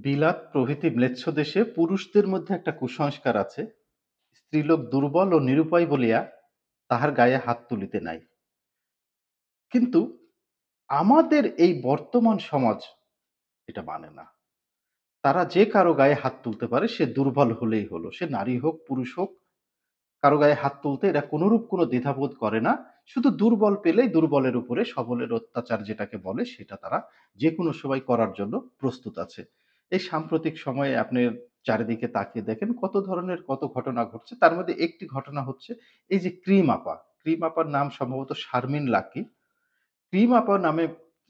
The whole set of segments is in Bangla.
বিলাত প্রভৃতি ম্লেচ্ছ দেশে পুরুষদের মধ্যে একটা কুসংস্কার আছে, স্ত্রীলোক দুর্বল ও নিরুপায় বলিয়া তাহার গায়ে হাত তুলিতে নাই। কিন্তু আমাদের এই বর্তমান সমাজ এটা মানে না। তারা যে কারো গায়ে হাত তুলতে পারে, সে দুর্বল হলেই হলো। সে নারী হোক, পুরুষ হোক, কারো গায়ে হাত তুলতে এরা কোনরূপ কোনো দ্বিধাবোধ করে না। শুধু দুর্বল পেলেই দুর্বলের উপরে সবলের অত্যাচার যেটাকে বলে, সেটা তারা যেকোনো সময় করার জন্য প্রস্তুত আছে। এই সাম্প্রতিক সময়ে আপনি চারিদিকে তাকিয়ে দেখেন কত ধরনের কত ঘটনা ঘটছে। তার মধ্যে একটি ঘটনা হচ্ছে এই যে ক্রিম আপা। ক্রিম আপার নাম সম্ভবত শারমিন লাকী। ক্রিম আপা নামে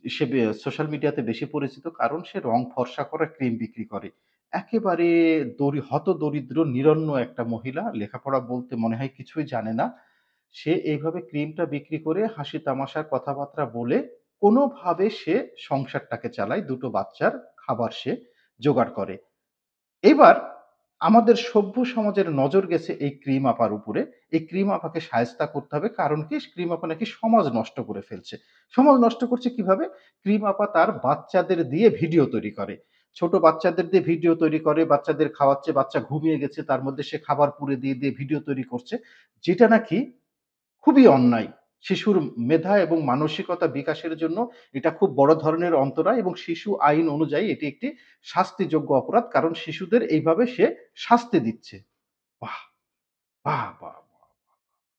সে সোশ্যাল মিডিয়াতে বেশি পরিচিত, কারণ সে রং ফর্সা করা ক্রিম বিক্রি করে। একেবারে হতদরিদ্র নিরন্ন একটা মহিলা, লেখাপড়া বলতে মনে হয় কিছুই জানে না। সে এইভাবে ক্রিমটা বিক্রি করে হাসি তামাশার কথাবার্তা বলে কোনোভাবে সে সংসারটাকে চালায়। ২ টো বাচ্চার খাবার সে জোগাড় করে। এবার আমাদের সভ্য সমাজের নজর গেছে এই ক্রিম আপার উপরে। এই ক্রিম আপাকে শায়েস্তা করতে হবে। কারণ কি? ক্রিম আপা নাকি সমাজ নষ্ট করে ফেলছে। সমাজ নষ্ট করছে কিভাবে? ক্রিম আপা তার বাচ্চাদের দিয়ে ভিডিও তৈরি করে। ছোট বাচ্চাদের দিয়ে ভিডিও তৈরি করে, বাচ্চাদের খাওয়াচ্ছে, বাচ্চা ঘুমিয়ে গেছে, তার মধ্যে সে খাবার পুরে দিয়ে ভিডিও তৈরি করছে। যেটা নাকি খুবই অন্যায়। শিশুর মেধা এবং মানসিকতা বিকাশের জন্য এটা খুব বড় ধরনের অন্তরায়, এবং শিশু আইন অনুযায়ী এটি একটি শাস্তিযোগ্য অপরাধ। কারণ শিশুদের এইভাবে সে শাস্তি দিচ্ছে। বাহ! বাহ! বাহ! বাহ!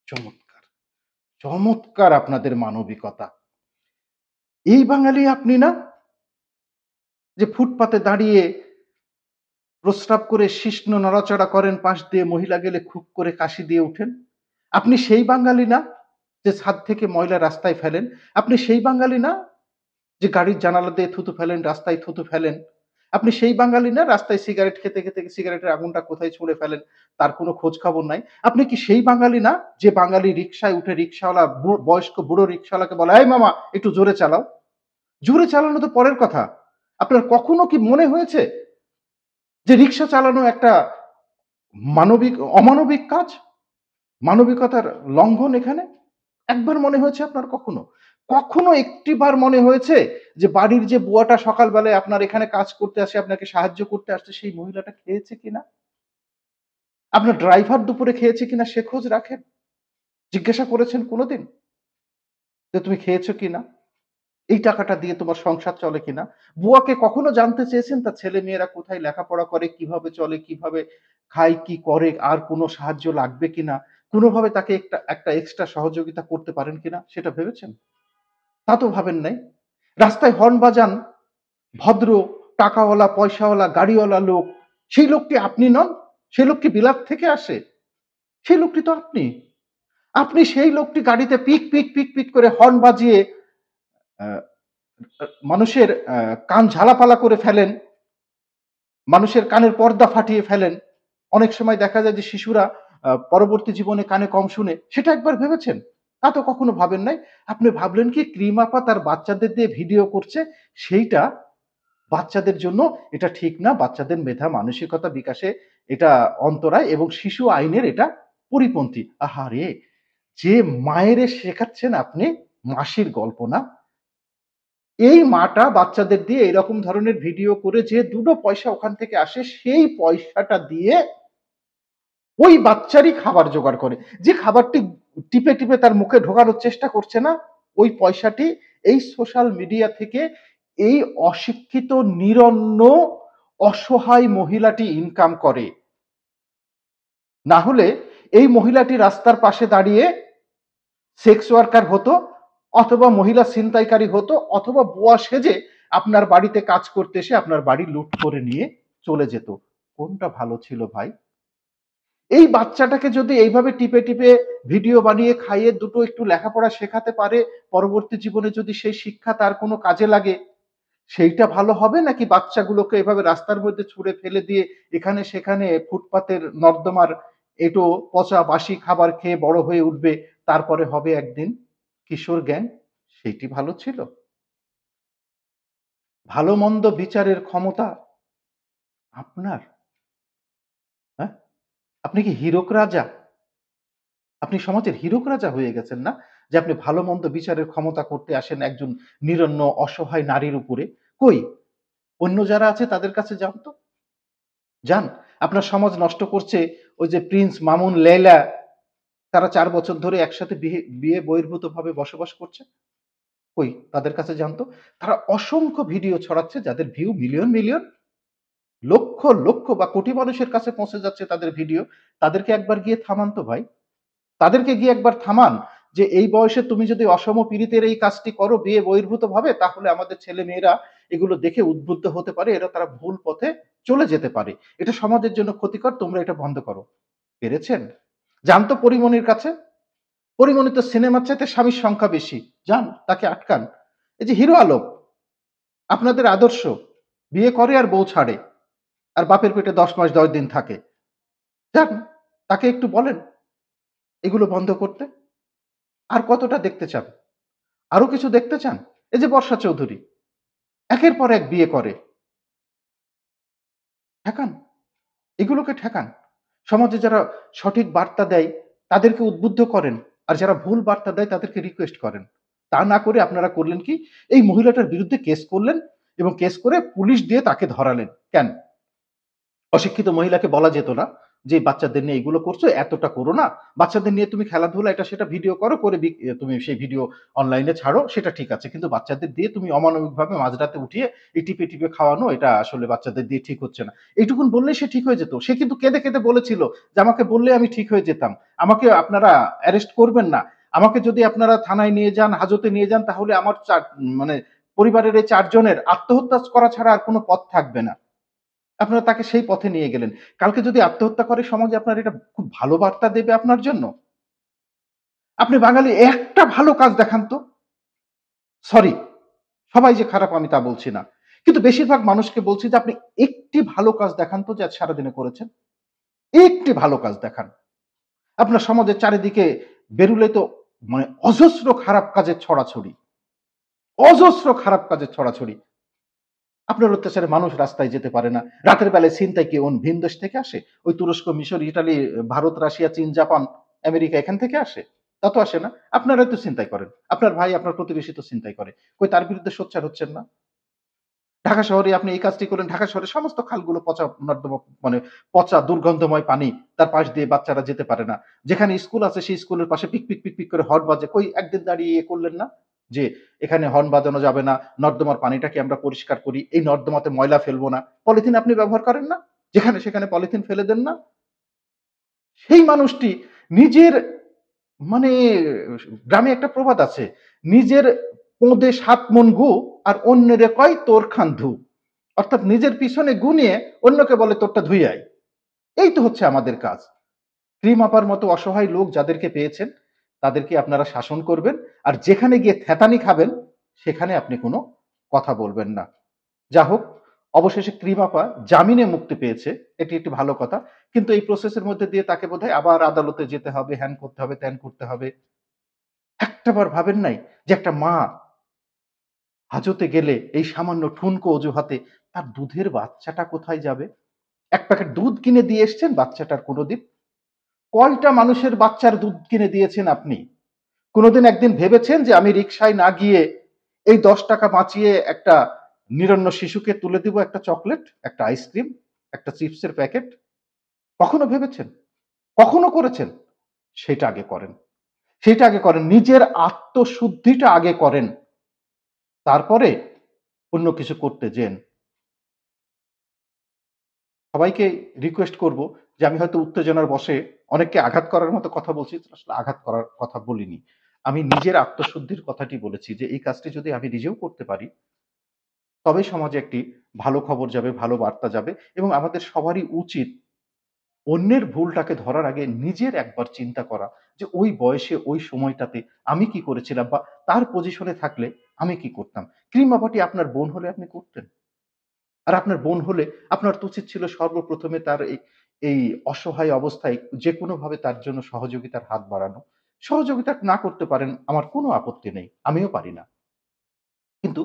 চমৎকার! চমৎকার আপনাদের মানবিকতা। এই বাঙালি আপনি না? যে ফুটপাতে দাঁড়িয়ে প্রস্রাব করে শিশ্ন নড়াচড়া করেন, পাশ দিয়ে মহিলা গেলে খুব করে কাশি দিয়ে উঠেন? আপনি সেই বাঙালি না? যে ছাদ থেকে ময়লা রাস্তায় ফেলেন? আপনি সেই বাঙালি না? যে গাড়ির জানালা দিয়ে থুতু ফেলেন, রাস্তায় থুতু ফেলেন? আপনি সেই বাঙালি না? রাস্তায় সিগারেট খেতে সিগারেটের আগুনটা কোথায় ছুঁড়ে ফেলেন, তার কোনো খোঁজ খবর নাই? আপনি কি সেই বাঙালি না? যে বাঙালি রিক্সায় উঠে রিক্শাওয়ালা বয়স্ক বুড়ো রিক্শাওয়ালাকে বলে, "এই মামা একটু জোরে চালাও।" জোরে চালানো তো পরের কথা। আপনার কখনো কি মনে হয়েছে যে রিক্সা চালানো একটা অমানবিক কাজ? মানবিকতার লঙ্ঘন এখানে? একবার মনে হয়েছে আপনার কখনো? কখনো একটিবার মনে হয়েছে যে বাড়ির যে বুয়াটা সকালবেলায় আপনার এখানে কাজ করতে আসে, আপনাকে সাহায্য করতে আসছে, সেই মহিলাটা খেয়েছে কিনা? আপনার ড্রাইভার দুপুরে খেয়েছে কিনা সে খোঁজ রাখেন? জিজ্ঞাসা করেছেন কোনোদিন যে তুমি খেয়েছো কিনা? এই টাকাটা দিয়ে তোমার সংসার চলে কিনা? বুয়াকে কখনো জানতে চেয়েছেন তার ছেলেমেয়েরা কোথায় লেখাপড়া করে, কিভাবে চলে, কিভাবে খায়, কি করে, আর কোনো সাহায্য লাগবে কিনা? কোনোভাবে তাকে একটা এক্সট্রা সহযোগিতা করতে পারেন কিনা সেটা ভেবেছেন? তা তো ভাবেন নাই। রাস্তায় হর্ন বাজান ভদ্র, টাকাওয়ালা, পয়সাওয়ালা, গাড়িওয়ালা লোক। সেই লোকটি আপনি নন? সেই লোক কি বিলাত থেকে আসে? সেই লোকটি তো আপনি। আপনি সেই লোকটি গাড়িতে পিক, পিক, পিক, পিক করে হর্ন বাজিয়ে আ মানুষের কান ঝালাপালা করে ফেলেন, মানুষের কানের পর্দা ফাটিয়ে ফেলেন। অনেক সময় দেখা যায় যে শিশুরা পরবর্তী জীবনে কানে কম শুনে। সেটা একবার ভেবেছেন? তা তো কখনো ভাবেন নাই। আপনি ভাবলেন কি ক্রিম আপা তার বাচ্চাদের দিয়ে ভিডিও করছে, সেইটা বাচ্চাদের জন্য এটা ঠিক না। বাচ্চাদের মেধা মানসিকতা বিকাশে এটা অন্তরায়, এবং শিশু আইনের এটা পরিপন্থী। আহারে! যে মায়েরে শেখাচ্ছেন আপনি, মাসির গল্প না? এই মাটা বাচ্চাদের দিয়ে এরকম ধরনের ভিডিও করে যে ২ টো পয়সা ওখান থেকে আসে, সেই পয়সাটা দিয়ে ওই বাচ্চারই খাবার জোগাড় করে। যে খাবারটি টিপে, টিপে তার মুখে ঢোকানোর চেষ্টা করছে না, ওই পয়সাটি এই সোশ্যাল মিডিয়া থেকে এই অশিক্ষিত, নিরন্ন, অসহায় মহিলাটি ইনকাম করে। না হলে এই মহিলাটি রাস্তার পাশে দাঁড়িয়ে সেক্স ওয়ার্কার হতো, অথবা মহিলা ছিনতাইকারী হতো, অথবা বুয়া সেজে আপনার বাড়িতে কাজ করতে এসে আপনার বাড়ি লুট করে নিয়ে চলে যেত। কোনটা ভালো ছিল ভাই? এই বাচ্চাটাকে যদি এইভাবে টিপে, টিপে ভিডিও বানিয়ে খাইয়ে দুটো একটু লেখাপড়া শেখাতে পারে, পরবর্তী জীবনে যদি সেই শিক্ষা তার কোনো কাজে লাগে, সেইটা ভালো হবে? নাকি বাচ্চাগুলোকে এভাবে রাস্তার মধ্যে ছুঁড়ে ফেলে দিয়ে এখানে সেখানে ফুটপাতের নর্দমার এঁটো পচা বাসি খাবার খেয়ে বড় হয়ে উঠবে, তারপরে হবে একদিন কিশোর গ্যাং? সেইটি ভালো ছিল? ভালো-মন্দ বিচারের ক্ষমতা আপনার, হ্যাঁ? আপনি কি হীরক রাজা? আপনি সমাজের হীরক রাজা হয়ে গেছেন না? যে আপনি ভালো-মন্দ বিচারের ক্ষমতা করতে আসেন একজন নিরন্ন অসহায় নারীর উপরে। কই? অন্য যারা আছে তাদের কাছে যান তো, যান। আপনার সমাজ নষ্ট করছে ওই যে প্রিন্স মামুন, লেয়লা, তারা ৪ বছর ধরে একসাথে বিয়ে বহির্ভূতভাবে বসবাস করছে। কই তাদের কাছে যান তো। তারা অসংখ্য ভিডিও ছড়াচ্ছে যাদের ভিউ মিলিয়ন, মিলিয়ন, লক্ষ, লক্ষ বা কোটি মানুষের কাছে পৌঁছে যাচ্ছে তাদের ভিডিও। তাদেরকে একবার গিয়ে থামান তো ভাই। তাদেরকে গিয়ে একবার থামান যে এই বয়সে তুমি যদি অসম পীড়িতের এই কাজটি করো বিয়ে বহির্ভূতভাবে, তাহলে আমাদের ছেলেমেয়েরা এগুলো দেখে উদ্বুদ্ধ হতে পারে, এরা তারা ভুল পথে চলে যেতে পারে। এটা সমাজের জন্য ক্ষতিকর, তোমরা এটা বন্ধ করো। পেরেছেন? যান তো পরীমনির কাছে। পরীমনি তো সিনেমার চাইতে স্বামীর সংখ্যা বেশি। যান, তাকে আটকান। এই যে হিরো আলম, আপনাদের আদর্শ, বিয়ে করে আর বউ ছাড়ে। আর বাপের পেটে ১০ মাস ১০ দিন থাকে। যান, তাকে একটু বলেন এগুলো বন্ধ করতে। আর কতটা দেখতে চান? আরো কিছু দেখতে চান? এই যে বর্ষা চৌধুরী, একের পর এক বিয়ে করে। ঠেকান, এগুলোকে ঠেকান। সমাজে যারা সঠিক বার্তা দেয় তাদেরকে উদ্বুদ্ধ করেন। আর যারা ভুল বার্তা দেয় তাদেরকে রিকোয়েস্ট করেন। তা না করে আপনারা করলেন কি? এই মহিলাটার বিরুদ্ধে কেস করলেন এবং কেস করে পুলিশ দিয়ে তাকে ধরালেন। কেন? অশিক্ষিত মহিলাকে বলা যেত না যে বাচ্চাদের নিয়ে এগুলো করছো, এতটা করো না। বাচ্চাদের নিয়ে তুমি খেলাধুলা এটা সেটা ভিডিও করো, করে তুমি সেই ভিডিও অনলাইনে ছাড়ো, সেটা ঠিক আছে। কিন্তু বাচ্চাদের দিয়ে তুমি অমানবিকভাবে মাঝরাতে উঠিয়ে এই টিপে, টিপে খাওয়ানো, এটা আসলে বাচ্চাদের দিয়ে ঠিক হচ্ছে না। এইটুকুন বললেই সে ঠিক হয়ে যেত। সে কিন্তু কেঁদে, কেঁদে বলেছিল যে আমাকে বললে আমি ঠিক হয়ে যেতাম। আমাকে আপনারা অ্যারেস্ট করবেন না। আমাকে যদি আপনারা থানায় নিয়ে যান, হাজতে নিয়ে যান, তাহলে আমার মানে পরিবারের এই ৪ জনের আত্মহত্যা করা ছাড়া আর কোনো পথ থাকবে না। আপনারা তাকে সেই পথে নিয়ে গেলেন। কালকে যদি আত্মহত্যা করে সমাজে, আপনার এটা খুব ভালো বার্তা দেবে আপনার জন্য? আপনি বাঙালি, একটা ভালো কাজ দেখান তো। সরি, সবাই যে খারাপ আমি তা বলছি না। কিন্তু বেশিরভাগ মানুষকে বলছি যে আপনি একটি ভালো কাজ দেখান তো যে আজ সারাদিনে করেছেন। একটি ভালো কাজ দেখান। আপনার সমাজের চারিদিকে বেরুলে তো মানে অজস্র খারাপ কাজের ছড়াছড়ি। অজস্র খারাপ কাজের ছড়াছড়ি। আপনার অত্যাচারে মানুষ রাস্তায় যেতে পারে না। রাতের বেলায় ছিনতাই কি ভিন দেশ থেকে আসে? ওই তুরস্ক, মিশর, ইটালি, ভারত, রাশিয়া, চীন, জাপান, আমেরিকা এখান থেকে আসে? তা তো আসে না। আপনারাই তো ছিনতাই করেন। আপনার ভাই, আপনার প্রতিবেশী তো ছিনতাই করে। কই তার বিরুদ্ধে সোচ্চার হচ্ছেন না? ঢাকা শহরে আপনি এই কাজটি করলেন। ঢাকা শহরের সমস্ত খালগুলো পচা নর্দমা, মানে পচা দুর্গন্ধময় পানি। তার পাশ দিয়ে বাচ্চারা যেতে পারে না। যেখানে স্কুল আছে সেই স্কুলের পাশে পিক, পিক, পিক, পিক করে হর্ন বাজে। কই একদিন দাঁড়িয়ে করলেন না? যে এখানে হর্ন বাজানো যাবে না। নর্দমার পানিটাকে আমরা পরিষ্কার করি। এই নর্দমাতে ময়লা ফেলবো না। পলিথিন আপনি ব্যবহার করেন না? যেখানে সেখানে পলিথিন ফেলে দেন না? সেই মানুষটি নিজের মানে গ্রামে একটা প্রবাদ আছে। নিজের পোঁদে ৭ মণ গু আর অন্যেরে কয় তোর খান ধু। অর্থাৎ নিজের পিছনে গু নিয়ে অন্যকে বলে তোরটা ধুই আয়। এই তো হচ্ছে আমাদের কাজ। ক্রিম আপার মতো অসহায় লোক যাদেরকে পেয়েছেন তাদেরকে আপনারা শাসন করবেন। আর যেখানে গিয়ে থ্যাতানি খাবেন সেখানে আপনি কোনো কথা বলবেন না। যা হোক, অবশেষে ক্রিম আপা জামিনে মুক্তি পেয়েছে। এটি একটি ভালো কথা। কিন্তু এই প্রসেসের মধ্যে দিয়ে তাকে বোধহয় আবার আদালতে যেতে হবে, হ্যান করতে হবে, ত্যান করতে হবে। একটাবার ভাবেন নাই যে একটা মা হাজতে গেলে এই সামান্য ঠুনকো অজুহাতে তার দুধের বাচ্চাটা কোথায় যাবে? ১ প্যাকেট দুধ কিনে দিয়ে এসছেন বাচ্চাটার কোনদিন? কয়টা মানুষের বাচ্চার দুধ কিনে দিয়েছেন আপনি? কোনদিন একদিন ভেবেছেন যে আমি রিক্সায় না গিয়ে এই ৳১০ বাঁচিয়ে একটা নিরন্ন শিশুকে তুলে দিব একটা চকলেট, একটা আইসক্রিম, একটা চিপসের প্যাকেট? কখনো ভেবেছেন? কখনো করেছেন? সেটা আগে করেন। সেটা আগে করেন। নিজের আত্মশুদ্ধিটা আগে করেন। তারপরে অন্য কিছু করতে যেন। সবাইকে রিকোয়েস্ট করব যে আমি হয়তো উত্তেজনার বশে অনেককে আঘাত করার মতো কথা বলছি, আসলে আঘাত করার কথা বলিনি। আমি নিজের আত্মশুদ্ধির কথাটি বলেছি যে এই কাজটি যদি আমি নিজেও করতে পারি, তবেই সমাজে একটি ভালো খবর যাবে, ভালো বার্তা যাবে এবং আমাদের সবারই উচিত অন্যের ভুলটাকে ধরার আগে নিজের একবার চিন্তা করা যে ওই বয়সে ওই সময়টাতে আমি কি করেছিলাম বা তার পজিশনে থাকলে আমি কি করতাম। ক্রিম বাবাটি আপনার বোন হলে আপনি করতেন। আর আপনার বোন হলে আপনার তো উচিত ছিল সর্বপ্রথমে তার এই অসহায় অবস্থায় যেকোনোভাবে তার জন্য সহযোগিতার হাত বাড়ানো। সহযোগিতা না করতে পারেন, আমার কোনো আপত্তি নেই। আমিও পারি না। কিন্তু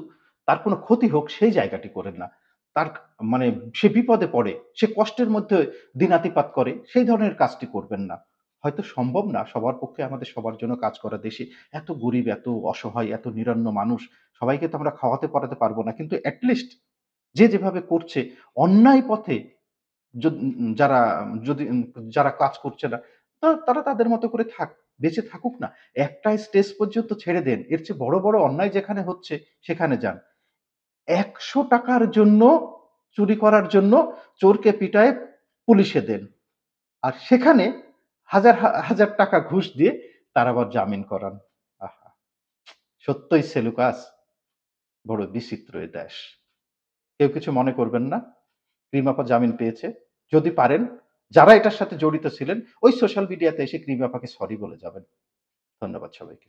তার কোনো ক্ষতি হোক সেই জায়গাটি করেন না। তার মানে সে বিপদে পড়ে, সে কষ্টের মধ্যে দিনাতিপাত করে, সেই ধরনের কাজটি করবেন না। হয়তো সম্ভব না সবার পক্ষে আমাদের সবার জন্য কাজ করা দেশে। এত গরিব, এত অসহায়, এত নিরন্ন মানুষ, সবাইকে তো আমরা খাওয়াতে পরাতে পারব না। কিন্তু এট লিস্ট যে যেভাবে করছে অন্যায় পথে যদ যারা যদি যারা কাজ করছে না, তারা তাদের মতো করে বেঁচে থাকুক না। একটা স্টেজ পর্যন্ত ছেড়ে দেন। এর চেয়ে বড়, বড় অন্যায় যেখানে হচ্ছে সেখানে যান। ৳১০০ র জন্য চুরি করার জন্য চোরকে পিটায়ে পুলিশে দেন। আর সেখানে হাজার টাকা ঘুষ দিয়ে তার আবার জামিন করান। আহা! সত্যই সেলুকাস বড় বিচিত্র এ দেশ। কেউ কিছু মনে করবেন না। ক্রিম আপা জামিন পেয়েছে। যদি পারেন যারা এটার সাথে জড়িত ছিলেন ওই সোশ্যাল মিডিয়াতে এসে ক্রিম আপাকে সরি বলে যাবেন। ধন্যবাদ সবাইকে।